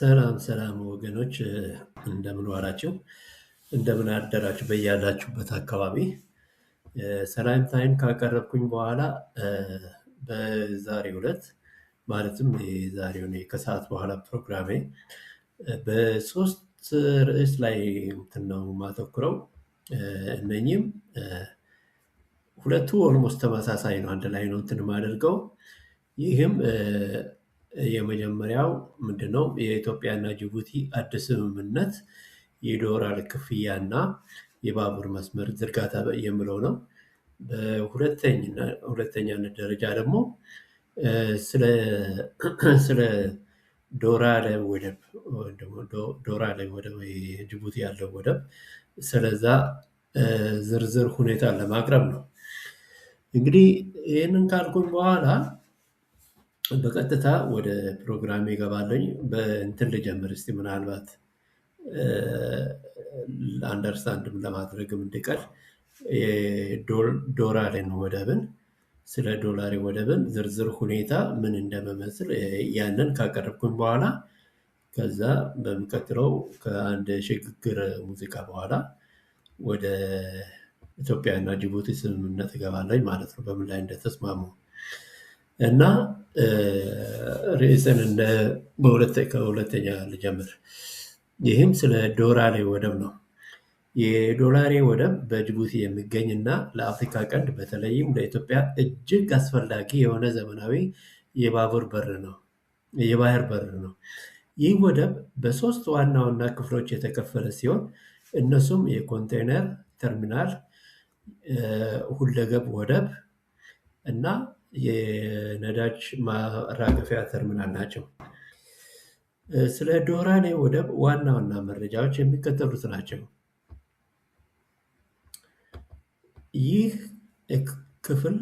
ሰላም ሰላም ወገኖች እንደምን ዋላችሁ? እንደምን አደራችሁ? በያላችሁበት አካባቢ ሰላምታዬን ካቀረብኩኝ በኋላ በዛሬው ዕለት ማለትም የዛሬውን ከሰዓት በኋላ ፕሮግራሜ በሶስት ርዕስ ላይ እንትን ነው የማተኩረው። እነኚህም ሁለቱ ኦልሞስት ተመሳሳይ ነው፣ አንድ ላይ ነው እንትን የማደርገው። ይህም የመጀመሪያው ምንድነው? የኢትዮጵያና ጅቡቲ አዲስ ስምምነት የዶላር ክፍያና የባቡር መስመር ዝርጋታ የሚለው ነው። በሁለተኛነት ደረጃ ደግሞ ስለ ዶራሌ ወደብ ወይም ደግሞ ዶራሌ ወደብ ጅቡቲ ያለው ወደብ ስለዛ ዝርዝር ሁኔታ ለማቅረብ ነው። እንግዲህ ይህንን ካልኩኝ በኋላ በቀጥታ ወደ ፕሮግራሜ እገባለሁኝ። በእንትን ልጀምር እስቲ ምናልባት አንደርስታንድም ለማድረግም እንዲቀል ዶራሌን ወደብን ስለ ዶላሬ ወደብን ዝርዝር ሁኔታ ምን እንደሚመስል ያንን ካቀረብኩኝ በኋላ ከዛ በሚቀጥለው ከአንድ ሽግግር ሙዚቃ በኋላ ወደ ኢትዮጵያና ጅቡቲ ስምምነት እገባለሁኝ ማለት ነው፣ በምን ላይ እንደተስማሙ እና ርዕስን ከሁለተኛ ልጀምር። ይህም ስለ ዶራሌ ወደብ ነው። የዶላሬ ወደብ በጅቡቲ የሚገኝና ለአፍሪካ ቀንድ በተለይም ለኢትዮጵያ እጅግ አስፈላጊ የሆነ ዘመናዊ የባህር በር ነው። ይህ ወደብ በሶስት ዋና ዋና ክፍሎች የተከፈለ ሲሆን እነሱም የኮንቴነር ተርሚናል፣ ሁለገብ ወደብ እና የነዳጅ ማራገፊያ ተርሚናል ናቸው። ስለ ዶራሌ ወደብ ዋና ዋና መረጃዎች የሚከተሉት ናቸው። ይህ ክፍል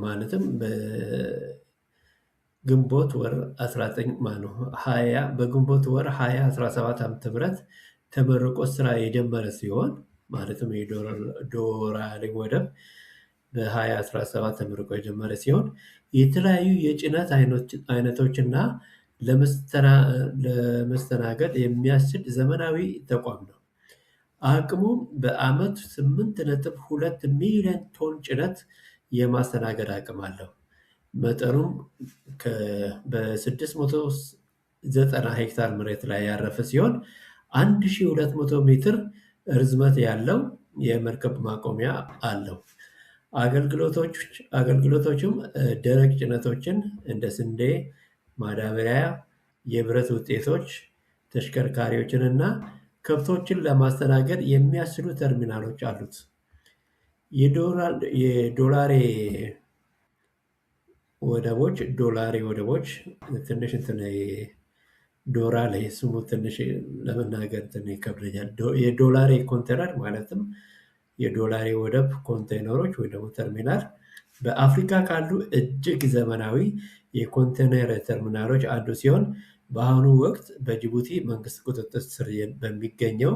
ማለትም በግንቦት ወር 2017 ዓ.ም ተመርቆ ስራ የጀመረ ሲሆን ማለትም የዶራሌ ወደብ በ2017 ተመርቆ የጀመረ ሲሆን የተለያዩ የጭነት አይነቶችና ለመስተናገድ የሚያስችል ዘመናዊ ተቋም ነው። አቅሙም በአመት 8.2 ሚሊዮን ቶን ጭነት የማስተናገድ አቅም አለው። መጠኑም በ690 ሄክታር መሬት ላይ ያረፈ ሲሆን 1200 ሜትር ርዝመት ያለው የመርከብ ማቆሚያ አለው። አገልግሎቶቹም ደረቅ ጭነቶችን እንደ ስንዴ፣ ማዳበሪያ፣ የብረት ውጤቶች፣ ተሽከርካሪዎችን እና ከብቶችን ለማስተናገድ የሚያስችሉ ተርሚናሎች አሉት። የዶላሬ ወደቦች ትንሽ ዶራሌ ስሙ ትንሽ ለመናገር ይከብደኛል። የዶላሬ ኮንቴነር ማለትም የዶላሬ ወደብ ኮንቴነሮች ወይ ደግሞ ተርሚናል በአፍሪካ ካሉ እጅግ ዘመናዊ የኮንቴነር ተርሚናሎች አንዱ ሲሆን በአሁኑ ወቅት በጅቡቲ መንግስት ቁጥጥር ስር በሚገኘው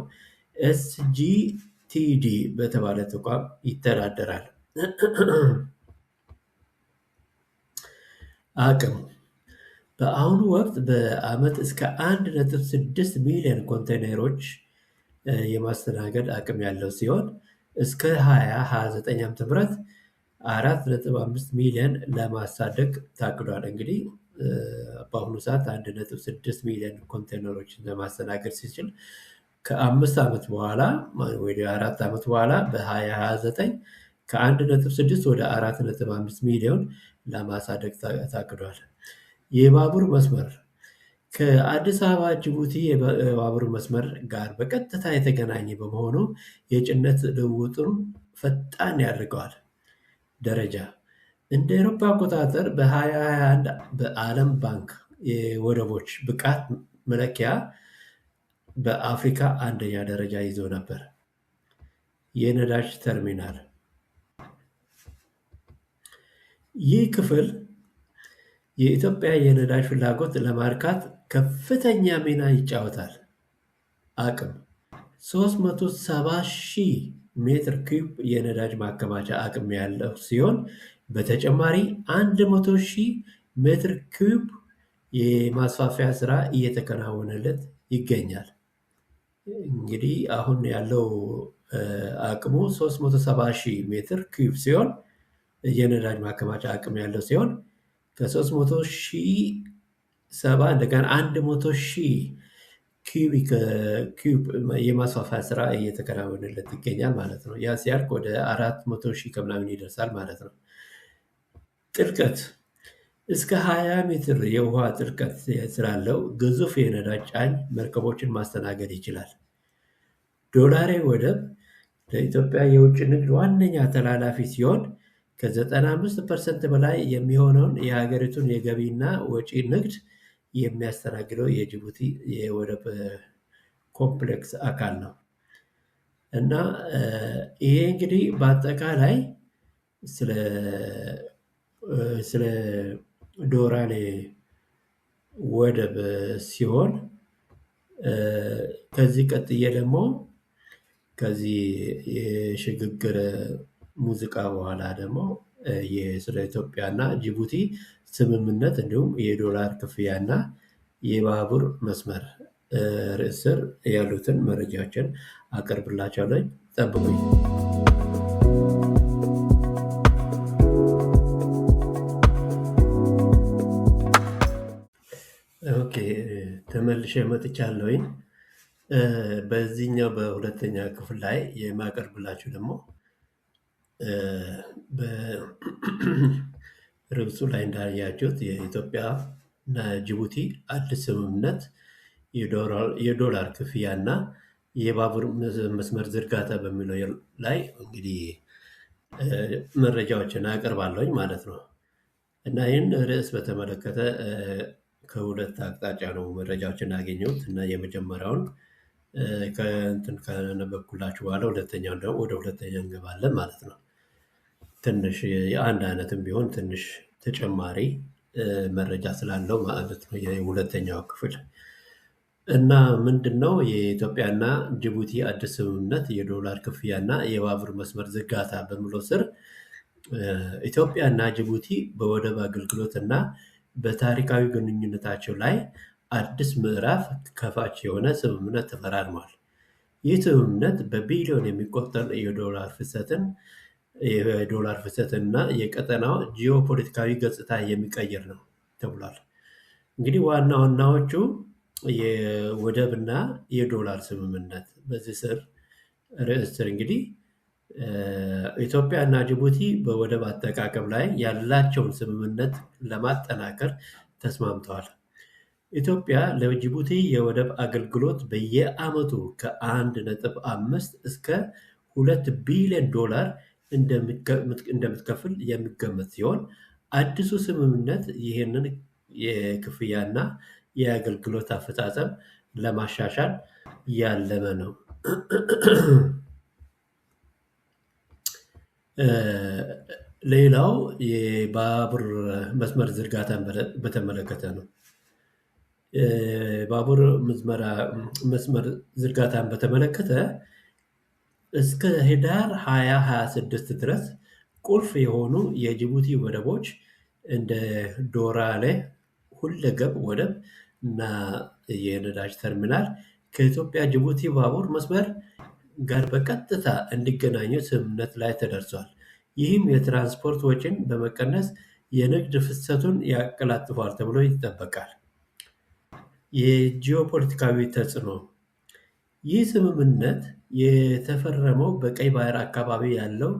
ኤስጂቲዲ በተባለ ተቋም ይተዳደራል። አቅም በአሁኑ ወቅት በአመት እስከ 1.6 ሚሊዮን ኮንቴነሮች የማስተናገድ አቅም ያለው ሲሆን እስከ 2029 ዓ.ም 4.5 ሚሊዮን ለማሳደግ ታቅዷል። እንግዲህ በአሁኑ ሰዓት 1.6 ሚሊዮን ኮንቴነሮችን ለማስተናገድ ሲችል ከ5 ዓመት በኋላ ወደ 4 ዓመት በኋላ በ2029 ከ1.6 ወደ 4.5 ሚሊዮን ለማሳደግ ታቅዷል። የባቡር መስመር ከአዲስ አበባ ጅቡቲ የባቡር መስመር ጋር በቀጥታ የተገናኘ በመሆኑ የጭነት ልውውጡን ፈጣን ያደርገዋል። ደረጃ እንደ አውሮፓ አቆጣጠር በ2021 በዓለም ባንክ የወደቦች ብቃት መለኪያ በአፍሪካ አንደኛ ደረጃ ይዞ ነበር። የነዳጅ ተርሚናል ይህ ክፍል የኢትዮጵያ የነዳጅ ፍላጎት ለማርካት ከፍተኛ ሚና ይጫወታል። አቅም 370,000 ሜትር ኪዩብ የነዳጅ ማከማቻ አቅም ያለው ሲሆን በተጨማሪ 100,000 ሜትር ኪዩብ የማስፋፊያ ስራ እየተከናወነለት ይገኛል። እንግዲህ አሁን ያለው አቅሙ 370,000 ሜትር ኪዩብ ሲሆን የነዳጅ ማከማቻ አቅም ያለው ሲሆን ከ300,000 እንደገና 100,000 ኪዩብ የማስፋፋያ ስራ እየተከናወነለት ይገኛል ማለት ነው። ያ ሲያልቅ ወደ 400,000 ከምናምን ይደርሳል ማለት ነው። ጥልቀት እስከ 20 ሜትር የውሃ ጥልቀት ስላለው ግዙፍ የነዳጅ ጫኝ መርከቦችን ማስተናገድ ይችላል። ዶላሬ ወደብ ለኢትዮጵያ የውጭ ንግድ ዋነኛ ተላላፊ ሲሆን ከ95% በላይ የሚሆነውን የሀገሪቱን የገቢና ወጪ ንግድ የሚያስተናግደው የጅቡቲ የወደብ ኮምፕሌክስ አካል ነው እና ይሄ እንግዲህ በአጠቃላይ ስለ ዶራሌ ወደብ ሲሆን ከዚህ ቀጥዬ ደግሞ ከዚህ የሽግግር ሙዚቃ በኋላ ደግሞ ስለ ኢትዮጵያና ጅቡቲ ስምምነት እንዲሁም የዶላር ክፍያና የባቡር መስመር ርዕስ ስር ያሉትን መረጃዎችን አቀርብላችኋለሁ። ጠብቁኝ። ኦኬ፣ ተመልሼ መጥቻለሁኝ። በዚህኛው በሁለተኛ ክፍል ላይ የማቀርብላችሁ ደግሞ በርዕሱ ላይ እንዳያችሁት የኢትዮጵያ እና ጅቡቲ አዲስ ስምምነት የዶላር ክፍያ እና የባቡር መስመር ዝርጋታ በሚለው ላይ እንግዲህ መረጃዎችን አቀርባለሁኝ ማለት ነው እና ይህን ርዕስ በተመለከተ ከሁለት አቅጣጫ ነው መረጃዎችን ያገኘሁት እና የመጀመሪያውን ከእንትን ከነበብኩላችሁ በኋላ ሁለተኛውን ደግሞ ወደ ሁለተኛ እንገባለን ማለት ነው። ትንሽ የአንድ አይነትም ቢሆን ትንሽ ተጨማሪ መረጃ ስላለው ማለት ነው የሁለተኛው ክፍል እና ምንድነው የኢትዮጵያና ጅቡቲ አዲስ ስምምነት የዶላር ክፍያና የባቡር መስመር ዝርጋታ በሚለው ስር ኢትዮጵያና ጅቡቲ በወደብ አገልግሎትና በታሪካዊ ግንኙነታቸው ላይ አዲስ ምዕራፍ ከፋች የሆነ ስምምነት ተፈራርሟል። ይህ ስምምነት በቢሊዮን የሚቆጠር የዶላር ፍሰትና የቀጠናው ጂኦፖለቲካዊ ገጽታ የሚቀይር ነው ተብሏል። እንግዲህ ዋና ዋናዎቹ የወደብና የዶላር ስምምነት በዚህ ስር ርዕስ ስር እንግዲህ ኢትዮጵያ እና ጅቡቲ በወደብ አጠቃቀም ላይ ያላቸውን ስምምነት ለማጠናከር ተስማምተዋል። ኢትዮጵያ ለጅቡቲ የወደብ አገልግሎት በየዓመቱ ከ1.5 እስከ 2 ቢሊዮን ዶላር እንደምትከፍል የሚገመት ሲሆን አዲሱ ስምምነት ይህንን የክፍያና የአገልግሎት አፈጻጸም ለማሻሻል ያለመ ነው። ሌላው የባቡር መስመር ዝርጋታን በተመለከተ ነው። ባቡር መስመር ዝርጋታን በተመለከተ እስከ ህዳር 2026 ድረስ ቁልፍ የሆኑ የጅቡቲ ወደቦች እንደ ዶራሌ ሁለገብ ወደብ እና የነዳጅ ተርሚናል ከኢትዮጵያ ጅቡቲ ባቡር መስመር ጋር በቀጥታ እንዲገናኙ ስምምነት ላይ ተደርሷል። ይህም የትራንስፖርት ወጪን በመቀነስ የንግድ ፍሰቱን ያቀላጥፋል ተብሎ ይጠበቃል። የጂኦፖለቲካዊ ተጽዕኖ ይህ ስምምነት የተፈረመው በቀይ ባህር አካባቢ ያለው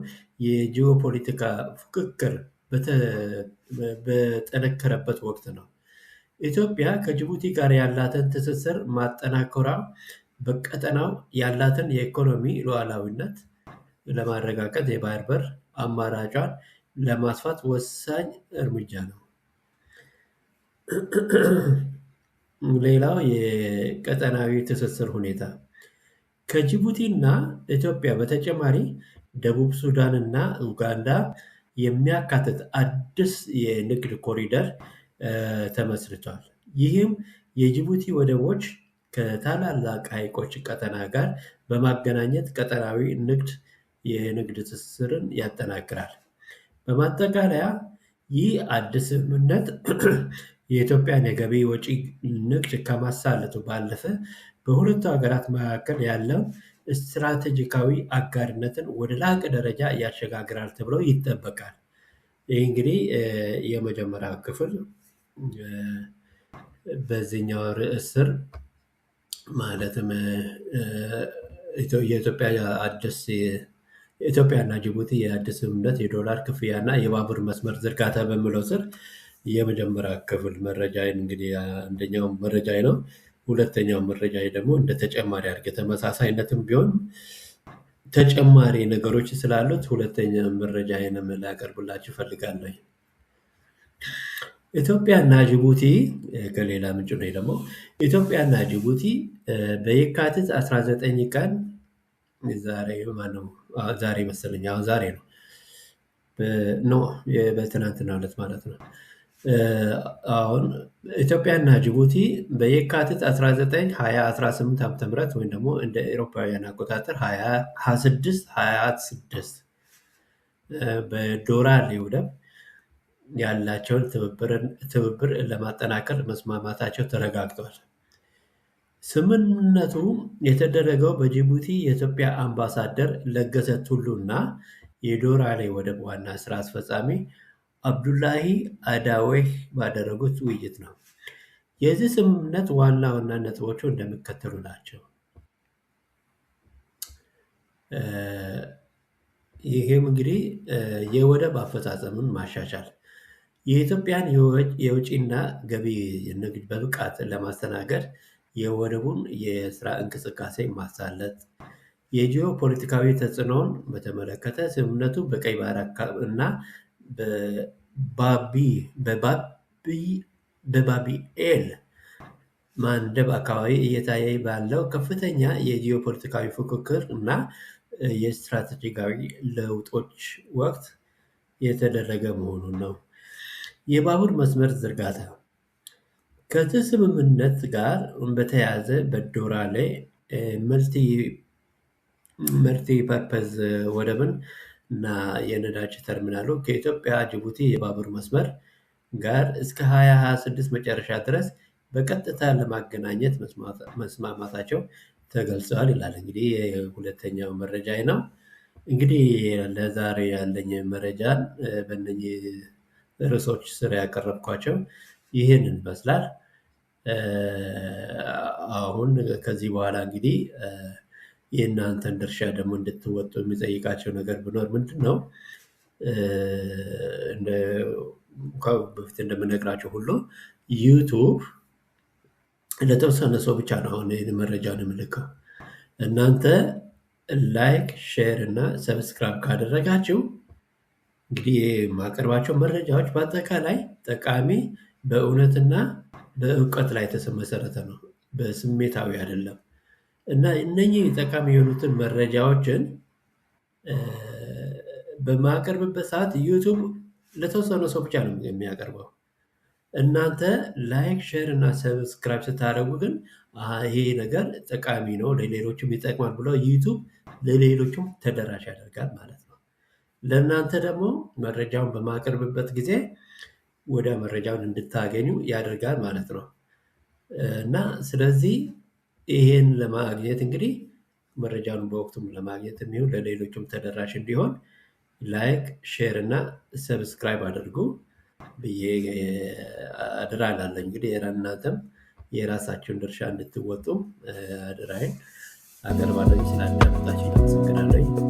የጂኦፖለቲካ ፉክክር በጠነከረበት ወቅት ነው። ኢትዮጵያ ከጅቡቲ ጋር ያላትን ትስስር ማጠናከሯ በቀጠናው ያላትን የኢኮኖሚ ሉዓላዊነት ለማረጋገጥ የባህር በር አማራጯን ለማስፋት ወሳኝ እርምጃ ነው። ሌላው የቀጠናዊ ትስስር ሁኔታ ከጅቡቲ እና ኢትዮጵያ በተጨማሪ ደቡብ ሱዳን እና ኡጋንዳ የሚያካትት አዲስ የንግድ ኮሪደር ተመስርቷል። ይህም የጅቡቲ ወደቦች ከታላላቅ ሐይቆች ቀጠና ጋር በማገናኘት ቀጠናዊ የንግድ ትስስርን ያጠናክራል። በማጠቃለያ ይህ አዲስ ስምምነት የኢትዮጵያን የገቢ ወጪ ንግድ ከማሳለጡ ባለፈ በሁለቱ ሀገራት መካከል ያለው ስትራቴጂካዊ አጋርነትን ወደ ላቀ ደረጃ ያሸጋግራል ተብሎ ይጠበቃል። ይህ እንግዲህ የመጀመሪያው ክፍል በዚህኛው ርዕስ ስር ማለትም የኢትዮጵያና ጅቡቲ የአዲስ ስምምነት የዶላር ክፍያና የባቡር መስመር ዝርጋታ በሚለው ስር የመጀመሪያ ክፍል መረጃዬን እንግዲህ አንደኛው መረጃዬ ነው። ሁለተኛው መረጃዬ ደግሞ እንደ ተጨማሪ አድርጌ ተመሳሳይነትም ቢሆን ተጨማሪ ነገሮች ስላሉት ሁለተኛ መረጃዬንም ላቀርብላችሁ እፈልጋለሁ። ኢትዮጵያና ጅቡቲ ከሌላ ምንጭ ነው ደግሞ ኢትዮጵያና ጅቡቲ በየካቲት 19 ቀን ዛሬ መሰለኝ ዛሬ ነው በትናንትናው ዕለት ማለት ነው። አሁን ኢትዮጵያና ጅቡቲ በየካቲት 19 2018 ዓ.ም ወይም ደግሞ እንደ አውሮፓውያን አቆጣጠር 26 በዶራሌ ወደብ ያላቸውን ትብብር ለማጠናከር መስማማታቸው ተረጋግጧል። ስምምነቱ የተደረገው በጅቡቲ የኢትዮጵያ አምባሳደር ለገሰ ቱሉ እና የዶራሌ ወደብ ዋና ስራ አስፈጻሚ አብዱላሂ አዳዌህ ባደረጉት ውይይት ነው። የዚህ ስምምነት ዋና ዋና ነጥቦቹ እንደሚከተሉ ናቸው። ይህም እንግዲህ የወደብ አፈጻጸምን ማሻሻል፣ የኢትዮጵያን የውጭና ገቢ ንግድ በብቃት ለማስተናገድ የወደቡን የስራ እንቅስቃሴ ማሳለጥ፣ የጂኦ ፖለቲካዊ ተጽዕኖውን በተመለከተ ስምምነቱ በቀይ ባህር እና በባቢኤል ማንደብ አካባቢ እየታየ ባለው ከፍተኛ የጂኦ ፖለቲካዊ ፉክክር እና የስትራቴጂካዊ ለውጦች ወቅት የተደረገ መሆኑን ነው። የባቡር መስመር ዝርጋታ ከዚህ ስምምነት ጋር በተያያዘ በዶራሌ መልቲ ፐርፐዝ ወደብን እና የነዳጅ ተርሚናሉ ከኢትዮጵያ ጅቡቲ የባቡር መስመር ጋር እስከ 2026 መጨረሻ ድረስ በቀጥታ ለማገናኘት መስማማታቸው ተገልጸዋል ይላል። እንግዲህ የሁለተኛው መረጃዬ ነው። እንግዲህ ለዛሬ ያለኝ መረጃን በእነኚህ ርዕሶች ስር ያቀረብኳቸው ይህንን ይመስላል። አሁን ከዚህ በኋላ እንግዲህ የእናንተን ድርሻ ደግሞ እንድትወጡ የሚጠይቃቸው ነገር ቢኖር ምንድን ነው? በፊት እንደምነግራቸው ሁሉ ዩቱብ ለተወሰነ ሰው ብቻ ነው አሁን መረጃውን የምልከው። እናንተ ላይክ፣ ሼር እና ሰብስክራይብ ካደረጋችሁ እንግዲህ የማቀርባቸው መረጃዎች በአጠቃላይ ጠቃሚ በእውነትና በእውቀት ላይ የተመሰረተ ነው፣ በስሜታዊ አይደለም። እና እነኚህ ጠቃሚ የሆኑትን መረጃዎችን በማቀርብበት ሰዓት ዩቱብ ለተወሰነ ሰው ብቻ ነው የሚያቀርበው። እናንተ ላይክ፣ ሼር እና ሰብስክራይብ ስታደርጉ ግን ይሄ ነገር ጠቃሚ ነው፣ ለሌሎችም ይጠቅማል ብሎ ዩቱብ ለሌሎችም ተደራሽ ያደርጋል ማለት ነው። ለእናንተ ደግሞ መረጃውን በማቀርብበት ጊዜ ወደ መረጃውን እንድታገኙ ያደርጋል ማለት ነው። እና ስለዚህ ይሄን ለማግኘት እንግዲህ መረጃውን በወቅቱም ለማግኘት የሚሆን ለሌሎችም ተደራሽ እንዲሆን ላይክ፣ ሼር እና ሰብስክራይብ አድርጉ ብዬ አደራ እላለሁ። እንግዲህ እናንተም የራሳችሁን ድርሻ እንድትወጡ አደራዬን አቀርባለሁ። ስላዳመጣችሁኝ አመሰግናለሁ።